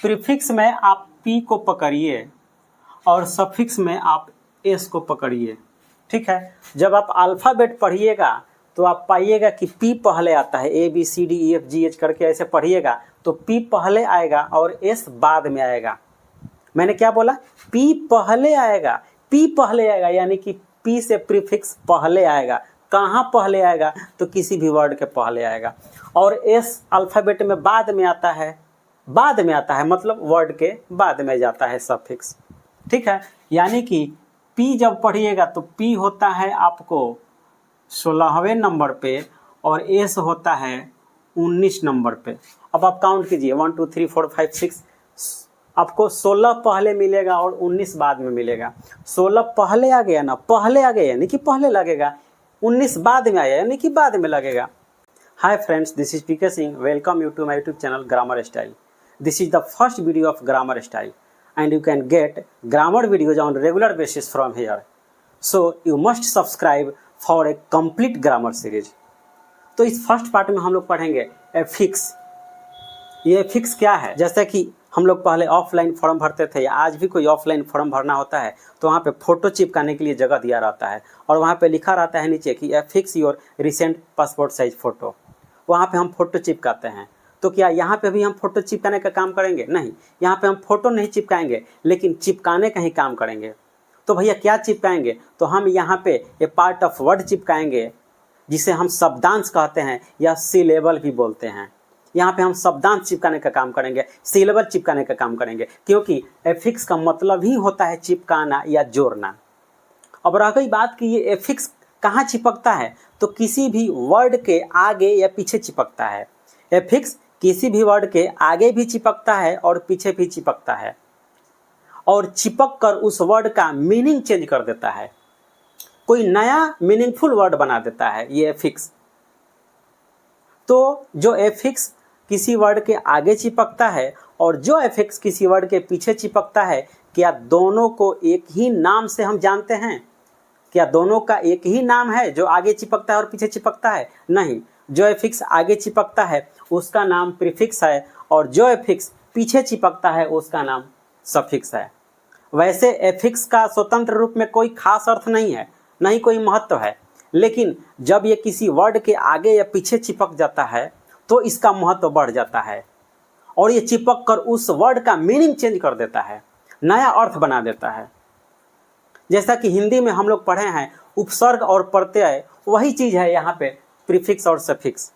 Prefix में आप P को पकड़िए और सफिक्स में आप एस को पकड़िए। ठीक है, जब आप अल्फ़ाबेट पढ़िएगा तो आप पाइएगा कि पी पहले आता है, A B C D E F G H करके ऐसे पढ़िएगा तो पी पहले आएगा और एस बाद में आएगा। मैंने क्या बोला? पी पहले आएगा, पी पहले आएगा, यानी कि पी से प्रीफिक्स पहले आएगा। कहाँ पहले आएगा? तो किसी भी वर्ड के पहले आएगा। और एस अल्फ़ाबेट में बाद में आता है, बाद में आता है मतलब वर्ड के बाद में जाता है सफिक्स। ठीक है, यानी कि पी जब पढ़िएगा तो पी होता है आपको 16वें नंबर पे और एस होता है 19 नंबर पे। अब आप काउंट कीजिए 1 2 3 4 5 6, आपको 16 पहले मिलेगा और 19 बाद में मिलेगा। 16 पहले आ गया ना, पहले आ गया यानी कि पहले लगेगा, 19 बाद में आया यानी कि बाद में लगेगा। Hi friends, this is PK Singh. Welcome you to my YouTube channel grammar style. This is the first video of grammar style and you can get grammar videos on regular basis from here. So you must subscribe for a complete grammar series. तो इस first part में हम लोग पढ़ेंगे affix. ये affix क्या है? जैसे कि हम लोग पहले ऑफलाइन फॉर्म भरते थे या आज भी कोई ऑफलाइन फॉर्म भरना होता है तो वहाँ पे फोटो चिपकाने के लिए जगह दिया रहता है और वहाँ पे लिखा रहता है नीचे कि affix your recent passport size photo. वहाँ पे हम फोटो चिपकाते हैं। तो क्या यहाँ पे भी हम फोटो चिपकाने का काम करेंगे? नहीं, यहाँ पे हम फोटो नहीं चिपकाएंगे लेकिन चिपकाने का ही काम करेंगे। तो भैया क्या चिपकाएंगे? तो हम यहाँ पे ए पार्ट ऑफ वर्ड चिपकाएंगे जिसे हम शब्दांश कहते हैं या सिलेबल भी बोलते हैं। यहाँ पे हम शब्दांश चिपकाने का काम करेंगे, सिलेबल चिपकाने का काम करेंगे, क्योंकि एफिक्स का मतलब ही होता है चिपकाना या जोड़ना। अब रह गई बात कि ये एफिक्स कहाँ चिपकता है, तो किसी भी वर्ड के आगे या पीछे चिपकता है। एफिक्स किसी भी वर्ड के आगे भी चिपकता है और पीछे भी चिपकता है और चिपक कर उस वर्ड का मीनिंग चेंज कर देता है, कोई नया मीनिंगफुल वर्ड बना देता है ये एफिक्स। तो जो एफिक्स किसी वर्ड के आगे चिपकता है और जो एफिक्स किसी वर्ड के पीछे चिपकता है, क्या दोनों को एक ही नाम से हम जानते हैं? क्या दोनों का एक ही नाम है जो आगे चिपकता है और पीछे चिपकता है? नहीं, जो एफिक्स आगे चिपकता है उसका नाम प्रीफिक्स है और जो एफिक्स पीछे चिपकता है उसका नाम सफिक्स है। वैसे एफिक्स का स्वतंत्र रूप में कोई खास अर्थ नहीं है, नहीं कोई महत्व है, लेकिन जब ये किसी वर्ड के आगे या पीछे चिपक जाता है तो इसका महत्व बढ़ जाता है और ये चिपक कर उस वर्ड का मीनिंग चेंज कर देता है, नया अर्थ बना देता है। जैसा कि हिंदी में हम लोग पढ़े हैं उपसर्ग और प्रत्यय, वही चीज़ है यहाँ पे प्रीफिक्स और सफिक्स।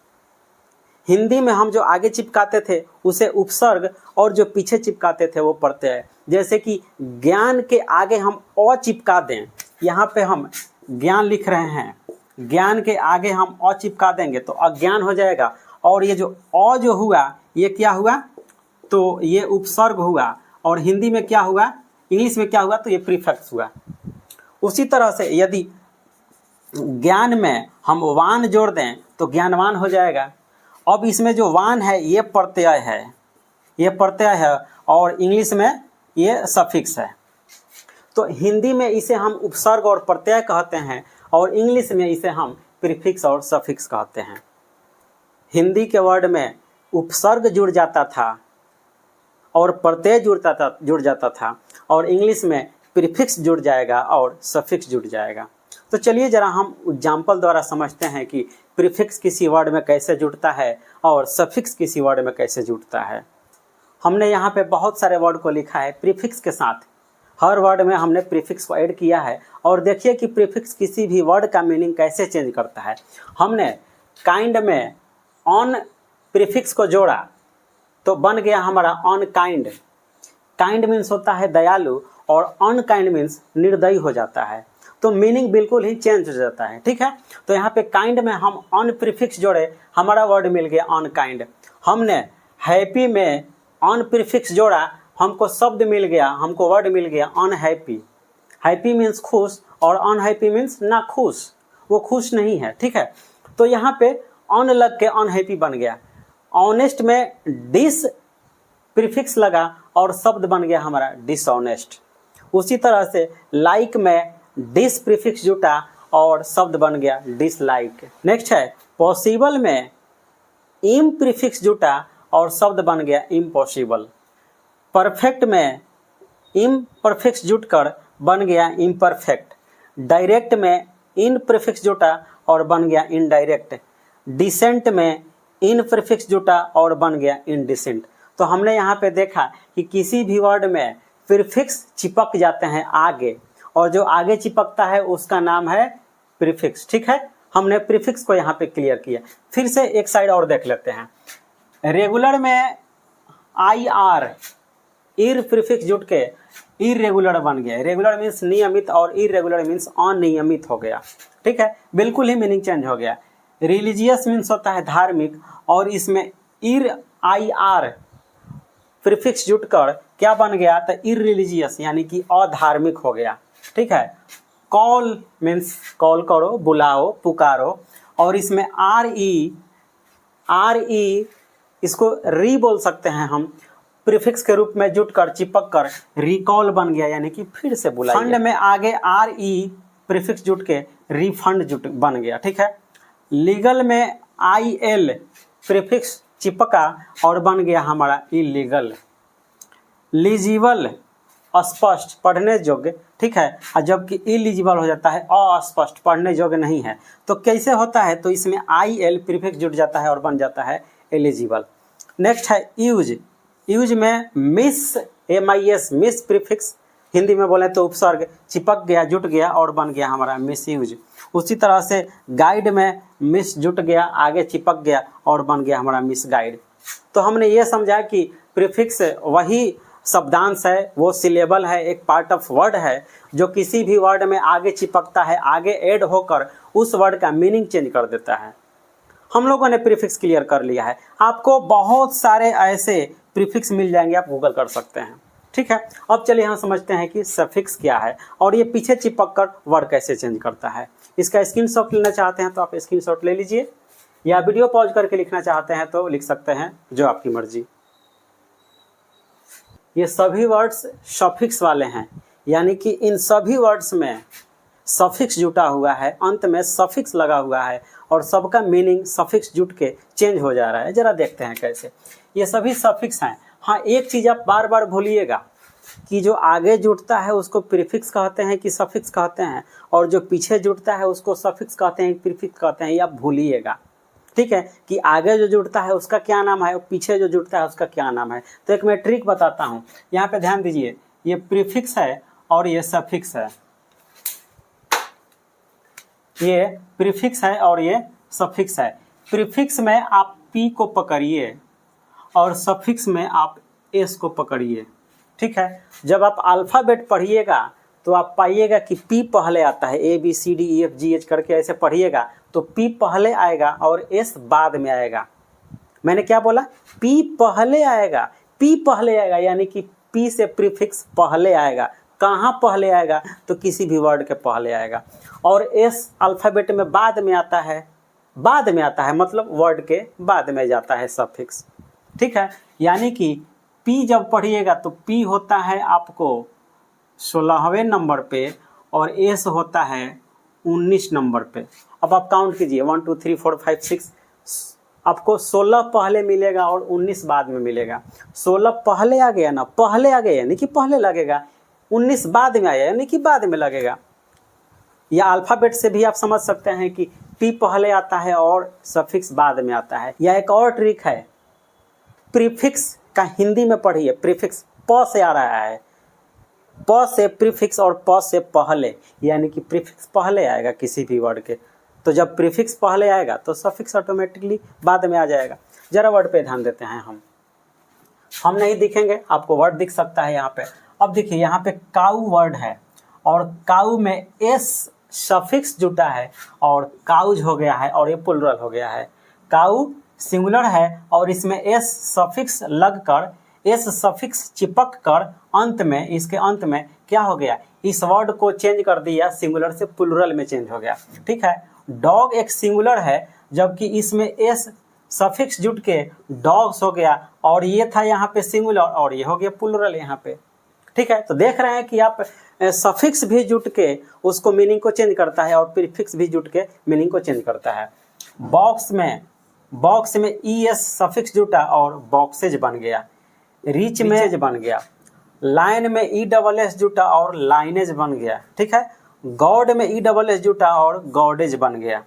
हिंदी में हम जो आगे चिपकाते थे उसे उपसर्ग और जो पीछे चिपकाते थे वो प्रत्यय। जैसे कि ज्ञान के आगे हम अ चिपका दें, यहाँ पे हम ज्ञान लिख रहे हैं, ज्ञान के आगे हम अ चिपका देंगे तो अज्ञान हो जाएगा और ये जो अ जो हुआ ये क्या हुआ? तो ये उपसर्ग हुआ। और हिंदी में क्या हुआ, इंग्लिश में क्या हुआ? तो ये प्रीफिक्स हुआ। उसी तरह से यदि ज्ञान में हम वान जोड़ दें तो ज्ञानवान हो जाएगा। अब इसमें जो वान है ये प्रत्यय है, ये प्रत्यय है और इंग्लिश में ये सफिक्स है। तो हिंदी में इसे हम उपसर्ग और प्रत्यय कहते हैं और इंग्लिश में इसे हम प्रीफिक्स और सफिक्स कहते हैं। हिंदी के वर्ड में उपसर्ग जुड़ जाता था और प्रत्यय जुड़ जाता था और इंग्लिश में प्रीफिक्स जुड़ जाएगा और सफिक्स जुड़ जाएगा। तो चलिए जरा हम एग्जाम्पल द्वारा समझते हैं कि प्रीफिक्स किसी वर्ड में कैसे जुड़ता है और सफिक्स किसी वर्ड में कैसे जुड़ता है। हमने यहाँ पे बहुत सारे वर्ड को लिखा है प्रीफिक्स के साथ, हर वर्ड में हमने प्रीफिक्स को ऐड किया है और देखिए कि प्रीफिक्स किसी भी वर्ड का मीनिंग कैसे चेंज करता है। हमने काइंड में ऑन प्रीफिक्स को जोड़ा तो बन गया हमारा अनकाइंड। काइंड मीन्स होता है दयालु और अनकाइंड मीन्स निर्दयी हो जाता है, तो मीनिंग बिल्कुल ही चेंज हो जाता है। ठीक है, तो यहाँ पे काइंड में हम अन प्रीफिक्स जोड़े, हमारा वर्ड मिल गया अनकाइंड। हमने हैप्पी में अन प्रीफिक्स जोड़ा, हमको शब्द मिल गया, हमको वर्ड मिल गया अनहैप्पी। हैप्पी मीन्स खुश और अनहैप्पी मीन्स ना खुश, वो खुश नहीं है। ठीक है, तो यहाँ पे अन लग के अनहैप्पी बन गया। ऑनेस्ट में डिस प्रीफिक्स लगा और शब्द बन गया हमारा डिसऑनेस्ट। उसी तरह से लाइक में डिस प्रीफिक्स जुटा और शब्द बन गया डिसलाइक। नेक्स्ट है पॉसिबल में इम प्रीफिक्स जुटा और शब्द बन गया इम्पॉसिबल। परफेक्ट में इम प्रीफिक्स जुटकर बन गया इम्परफेक्ट। डायरेक्ट में इन प्रीफिक्स जुटा और बन गया इनडायरेक्ट। डिसेंट में इन प्रीफिक्स जुटा और बन गया इनडिसेंट। तो हमने यहाँ पे देखा कि किसी भी वर्ड में प्रीफिक्स चिपक जाते हैं आगे, और जो आगे चिपकता है उसका नाम है प्रीफिक्स। ठीक है, हमने प्रीफिक्स को यहाँ पे क्लियर किया। फिर से एक साइड और देख लेते हैं। रेगुलर में आई आर इर प्रीफिक्स जुट के इरेगुलर बन गया। रेगुलर मीन्स नियमित और इरेगुलर मीन्स अनियमित हो गया। ठीक है, बिल्कुल ही मीनिंग चेंज हो गया। रिलीजियस मीन्स होता है धार्मिक, और इसमें इर आई आर प्रीफिक्स जुटकर क्या बन गया, तो इररिलीजियस यानी कि अधार्मिक हो गया। ठीक है, कॉल मीन्स कॉल करो, बुलाओ, पुकारो, और इसमें आर ई इसको री बोल सकते हैं हम, प्रीफिक्स के रूप में जुटकर चिपक कर रिकॉल बन गया यानी कि फिर से बुलाइए। फंड में आगे आर ई प्रीफिक्स जुट के रिफंड जुट बन गया। ठीक है, लीगल में आई एल प्रीफिक्स चिपका और बन गया हमारा इलीगल। लीजिबल अस्पष्ट, पढ़ने योग्य। ठीक है, और जबकि इलीजिबल हो जाता है अस्पष्ट, पढ़ने योग्य नहीं है। तो कैसे होता है, तो इसमें आई एल प्रीफिक्स जुट जाता है और बन जाता है एलिजिबल। नेक्स्ट है यूज। यूज में miss MIS miss prefix, Hindi में बोले तो उपसर्ग, चिपक गया, जुट गया और बन गया हमारा मिस यूज। उसी तरह से गाइड में मिस जुट गया, आगे चिपक गया और बन गया हमारा मिस गाइड। तो हमने ये समझा कि प्रीफिक्स वही शब्दांश है, वो सिलेबल है, एक पार्ट ऑफ वर्ड है जो किसी भी वर्ड में आगे चिपकता है, आगे ऐड होकर उस वर्ड का मीनिंग चेंज कर देता है। हम लोगों ने प्रीफिक्स क्लियर कर लिया है। आपको बहुत सारे ऐसे प्रीफिक्स मिल जाएंगे, आप गूगल कर सकते हैं। ठीक है, अब चलिए हम समझते हैं कि सफिक्स क्या है और ये पीछे चिपक कर वर्ड कैसे चेंज करता है। इसका स्क्रीनशॉट लेना चाहते हैं तो आप स्क्रीनशॉट ले लीजिए, या वीडियो पॉज करके लिखना चाहते हैं तो लिख सकते हैं, जो आपकी मर्जी। ये सभी वर्ड्स सफिक्स वाले हैं, यानी कि इन सभी वर्ड्स में सफिक्स जुटा हुआ है, अंत में सफिक्स लगा हुआ है और सबका मीनिंग सफिक्स जुट के चेंज हो जा रहा है। जरा देखते हैं कैसे। ये सभी सफिक्स हैं। हाँ, एक चीज़ आप बार बार भूलिएगा कि जो आगे जुटता है उसको प्रीफिक्स कहते हैं कि सफिक्स कहते हैं, और जो पीछे जुटता है उसको सफिक्स कहते हैं, प्रीफिक्स कहते हैं। ये आप भूलिएगा। ठीक है, कि आगे जो जुड़ता है उसका क्या नाम है और पीछे जो जुड़ता है उसका क्या नाम है। तो एक मैं ट्रिक बताता हूँ, यहाँ पे ध्यान दीजिए। ये प्रीफिक्स है और ये सफिक्स है। ये प्रीफिक्स है और ये सफिक्स है। प्रीफिक्स में आप पी को पकड़िए और सफिक्स में आप एस को पकड़िए। ठीक है, जब आप अल्फ़ाबेट पढ़िएगा तो आप पाइएगा कि पी पहले आता है, ABCDEFGH करके ऐसे पढ़िएगा तो पी पहले आएगा और एस बाद में आएगा। मैंने क्या बोला, पी पहले आएगा, पी पहले आएगा, यानी कि पी से प्रीफिक्स पहले आएगा। कहाँ पहले आएगा, तो किसी भी वर्ड के पहले आएगा। और एस अल्फ़ाबेट में बाद में आता है, बाद में आता है मतलब वर्ड के बाद में जाता है सफिक्स। ठीक है, यानी कि पी जब पढ़िएगा तो पी होता है आपको 16वें नंबर पे और एस होता है 19 नंबर पे। अब आप काउंट कीजिए, 1 2 3 4 5 6, आपको 16 पहले मिलेगा और 19 बाद में मिलेगा। 16 पहले आ गया ना, पहले आ गया यानी कि पहले लगेगा, 19 बाद में आया यानी कि बाद में लगेगा। या अल्फ़ाबेट से भी आप समझ सकते हैं कि पी पहले आता है और सफिक्स बाद में आता है। या एक और ट्रिक है, प्रीफिक्स का हिंदी में पढ़िए। प्रीफिक्स प से आ रहा है, प से प्रीफिक्स और प से पहले, यानी कि प्रीफिक्स पहले आएगा किसी भी वर्ड के। तो जब प्रीफिक्स पहले आएगा तो सफिक्स ऑटोमेटिकली बाद में आ जाएगा। जरा वर्ड पे ध्यान देते हैं। हम नहीं दिखेंगे, आपको वर्ड दिख सकता है यहाँ पे। अब देखिए, यहाँ पे काऊ वर्ड है और काऊ में एस सफिक्स जुटा है और काउज हो गया है और ये प्लुरल हो गया है। काऊ सिंगुलर है और इसमें एस सफिक्स लगकर, एस सफिक्स चिपक कर अंत में, इसके अंत में क्या हो गया, इस वर्ड को चेंज कर दिया, सिंगुलर से प्लुरल में चेंज हो गया। ठीक है, डॉग एक सिंगुलर है जबकि इसमें एस सफिक्स जुट के डॉग्स हो गया, और ये था यहाँ पे सिंगुलर और ये हो गया प्लुरल यहाँ पे। ठीक है, तो देख रहे हैं कि आप सफिक्स भी जुट के उसको मीनिंग को चेंज करता है और प्रीफिक्स भी जुट के मीनिंग को चेंज करता है। बॉक्स में ES सफिक्स जुटा और बॉक्सेज बन गया। रिच में बन गया, लाइन में ESS जुटा और लाइनेज बन गया, ठीक है। गॉड में ESS जुटा और गॉडेज बन गया।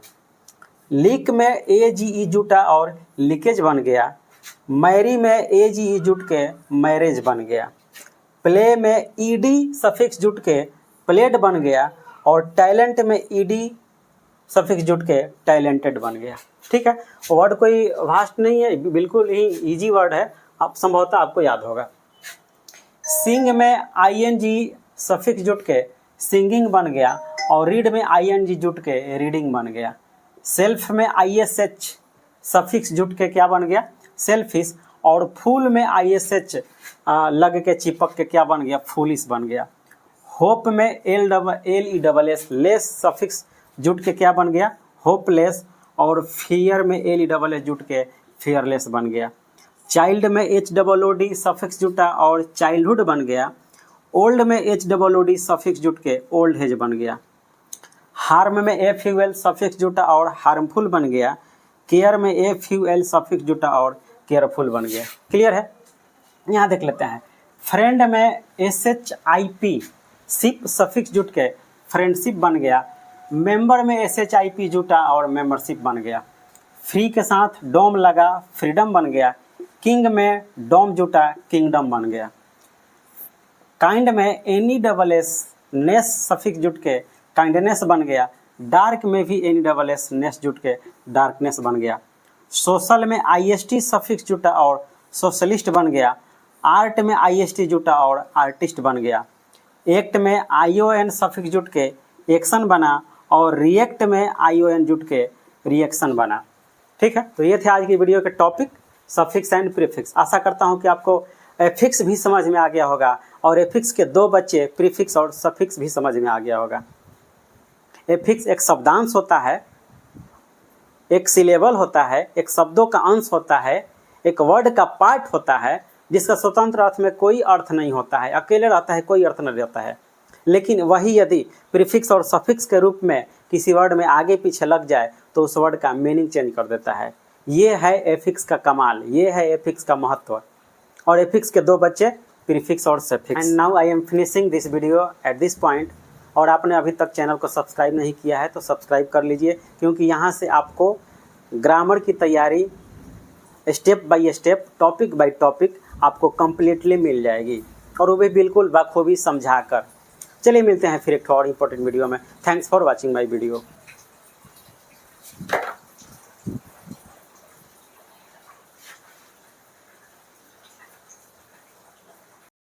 लीक में AGE जुटा और लीकेज बन गया। मैरी में AGE जुट के मैरिज बन गया। प्ले में ED सफिक्स जुट के प्लेड बन गया और टैलेंट में ED सफिक्स जुट के टैलेंटेड बन गया, ठीक है। वर्ड कोई वास्ट नहीं है, बिल्कुल ही इजी वर्ड है, आप संभवतः आपको याद होगा। सिंग में ING सफिक्स जुट के सिंगिंग बन गया और रीड में ING जुट के रीडिंग बन गया। सेल्फ में ISH सफिक्स जुट के क्या बन गया, सेल्फिश, और फूल में ISH लग के चिपक के क्या बन गया, फूलिश बन गया। होप में LESS लेस सफिक्स जुट के क्या बन गया, होपलेस, और फियर में LESS जुट के फियरलेस बन गया। चाइल्ड में HOOD सफिक्स जुटा और चाइल्डहुड बन गया। ओल्ड में HOOD सफिक्स जुट के ओल्ड एज बन गया। हार्म में FUL सफिक्स जुटा और हार्मफुल बन गया। केयर में FUL सफिक्स जुटा और केयरफुल बन गया। क्लियर है? यहाँ देख लेते हैं। फ्रेंड में SHIP शिप सफिक्स जुट के फ्रेंडशिप बन गया। मेंबर में SHIP जुटा और मेंबरशिप बन गया। फ्री के साथ डोम लगा, फ्रीडम बन गया। किंग में डोम जुटा, किंगडम बन गया। काइंड में NESS नेस सफिक्स जुट के काइंडनेस बन गया। डार्क में भी NESS नेस जुट के डार्कनेस बन गया। सोशल में IST सफिक्स जुटा और सोशलिस्ट बन गया। आर्ट में IST जुटा और आर्टिस्ट बन गया। एक्ट में ION सफिक्स जुट के एक्शन बना और रिएक्ट में ION जुट के रिएक्शन बना, ठीक है। तो ये थे आज की वीडियो के टॉपिक, सफिक्स एंड प्रीफिक्स। आशा करता हूँ कि आपको एफिक्स भी समझ में आ गया होगा और एफिक्स के दो बच्चे प्रीफिक्स और सफिक्स भी समझ में आ गया होगा। एफिक्स एक शब्दांश होता है, एक सिलेबल होता है, एक शब्दों का अंश होता है, एक वर्ड का पार्ट होता है जिसका स्वतंत्र अर्थ में कोई अर्थ नहीं होता है, अकेले रहता है, कोई अर्थ नहीं रहता है। लेकिन वही यदि प्रीफिक्स और सफिक्स के रूप में किसी वर्ड में आगे पीछे लग जाए तो उस वर्ड का मीनिंग चेंज कर देता है। ये है एफिक्स का कमाल, ये है एफिक्स का महत्व। और एफिक्स के दो बच्चे प्रीफिक्स और suffix. And now I am finishing this video at this point. और आपने अभी तक चैनल को सब्सक्राइब नहीं किया है तो सब्सक्राइब कर लीजिए, क्योंकि यहाँ से आपको ग्रामर की तैयारी step by step, topic by topic आपको कम्प्लीटली मिल जाएगी, और वो भी बिल्कुल बखूबी समझा कर। चलिए मिलते हैं फिर एक और इम्पोर्टेंट वीडियो में। Thanks for watching my video.